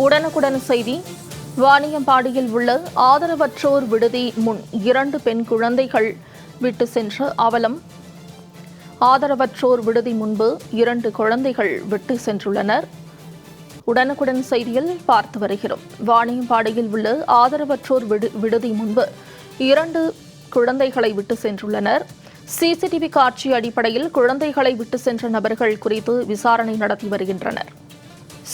உடனுக்குடன் செய்தி. வாணியம்பாடியில் உள்ள ஆதரவற்றோர் விடுதி முன் 2 பெண் குழந்தைகள் விட்டு சென்ற அவலம். ஆதரவற்றோர் விடுதி முன்பு 2 குழந்தைகள் விட்டு சென்றுள்ளனர். உடனுக்குடன் செய்தியில் பார்த்து வருகிறோம். வாணியம்பாடியில் உள்ள ஆதரவற்றோர் விடுதி முன்பு 2 குழந்தைகளை விட்டு சென்றுள்ளனர். சிசிடிவி காட்சி அடிப்படையில் குழந்தைகளை விட்டு சென்ற நபர்கள் குறித்து விசாரணை நடத்தி வருகின்றனர்.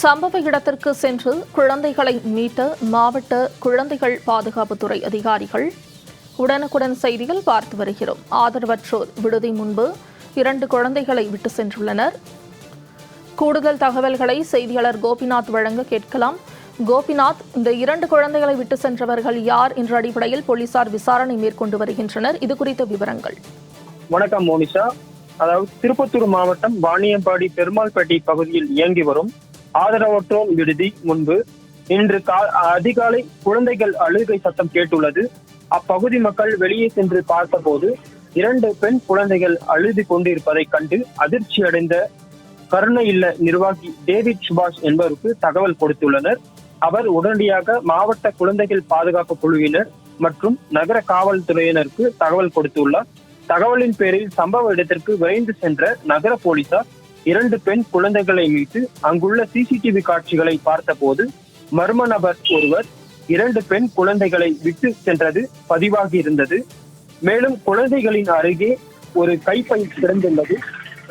சம்பவ இடத்திற்கு சென்று குழந்தைகளை மீட்ட மாவட்ட குழந்தைகள் பாதுகாப்புத்துறை அதிகாரிகள். உடனுக்குடன் செய்தியில் பார்த்து வருகிறோம். ஆதரவற்றோர் விடுதி முன்பு 2 குழந்தைகளை விட்டு சென்றுள்ளனர். கூடுதல் தகவல்களை செய்தியாளர் கோபிநாத் வழங்க கேட்கலாம். கோபிநாத், இந்த 2 குழந்தைகளை விட்டு சென்றவர்கள் யார் என்ற அடிப்படையில் போலீசார் விசாரணை மேற்கொண்டு வருகின்றனர். இது குறித்த விவரங்கள். வணக்கம் மோனிஷா. அதாவது திருப்பத்தூர் மாவட்டம் வாணியம்பாடி பெருமாள்பேட்டை பகுதியில் இயங்கி வரும் ஆதரவற்றோர் விடுதி முன்பு இன்று அதிகாலை குழந்தைகள் அழுகை சத்தம் கேட்டுள்ளது. அப்பகுதி மக்கள் வெளியே சென்று பார்த்தபோது 2 பெண் குழந்தைகள் அழுது கொண்டிருப்பதை கண்டு அதிர்ச்சி அடைந்த கருணை இல்ல நிர்வாகி டேவிட் சுபாஷ் என்பவருக்கு தகவல் கொடுத்துள்ளனர். அவர் உடனடியாக மாவட்ட குழந்தைகள் பாதுகாப்பு குழுவினர் மற்றும் நகர காவல்துறையினருக்கு தகவல் கொடுத்துள்ளார். தகவலின் பேரில் சம்பவ இடத்திற்கு விரைந்து சென்ற நகர போலீசார் 2 பெண் குழந்தைகளை மீட்டு அங்குள்ள சிசிடிவி காட்சிகளை பார்த்தபோது மர்ம நபர் ஒருவர் 2 பெண் குழந்தைகளை விட்டு சென்றது பதிவாகி இருந்தது. மேலும் குழந்தைகளின் அருகே ஒரு கைப்பை கிடந்துள்ளது.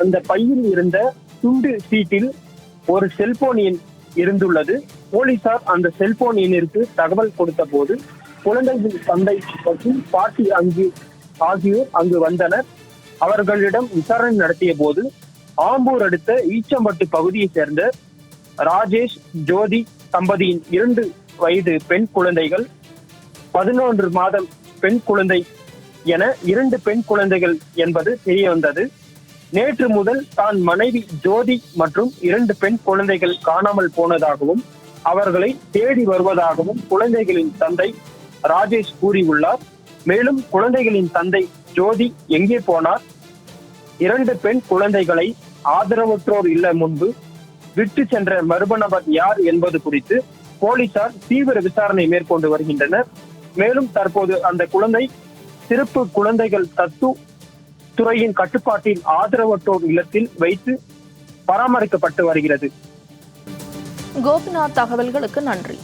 அந்த பையில் இருந்த துண்டு சீட்டில் ஒரு செல்போன் எண் இருந்துள்ளது. போலீசார் அந்த செல்போன் எண்ணிற்கு தகவல் கொடுத்த போது குழந்தைகளின் தந்தை மற்றும் பாட்டி ஆகியோர் அங்கு வந்தனர். அவர்களிடம் விசாரணை நடத்திய போது ஆம்பூர் அடுத்த ஈச்சம்பட்டு பகுதியைச் சேர்ந்த ராஜேஷ் ஜோதி தம்பதியின் 2 வயது பெண் குழந்தைகள், 11 மாதம் பெண் குழந்தை என 2 பெண் குழந்தைகள் என்பது தெரிய வந்தது. நேற்று முதல் தான் மனைவி ஜோதி மற்றும் 2 பெண் குழந்தைகள் காணாமல் போனதாகவும் அவர்களை தேடி வருவதாகவும் குழந்தைகளின் தந்தை ராஜேஷ் கூறியுள்ளார். மேலும் குழந்தைகளின் தந்தை ஜோதி எங்கே போனார், 2 பெண் குழந்தைகளை ஆதரவற்றோர் இல்ல முன்பு விட்டு சென்ற மர்ம நபர் யார் என்பது குறித்து போலீசார் தீவிர விசாரணை மேற்கொண்டு வருகின்றனர். மேலும் தற்போது அந்த குழந்தை சிறப்பு குழந்தைகள் தத்து துறையின் கட்டுப்பாட்டில் ஆதரவற்றோர் இல்லத்தில் வைத்து பராமரிக்கப்பட்டு வருகிறது. கோபிநாத், தகவல்களுக்கு நன்றி.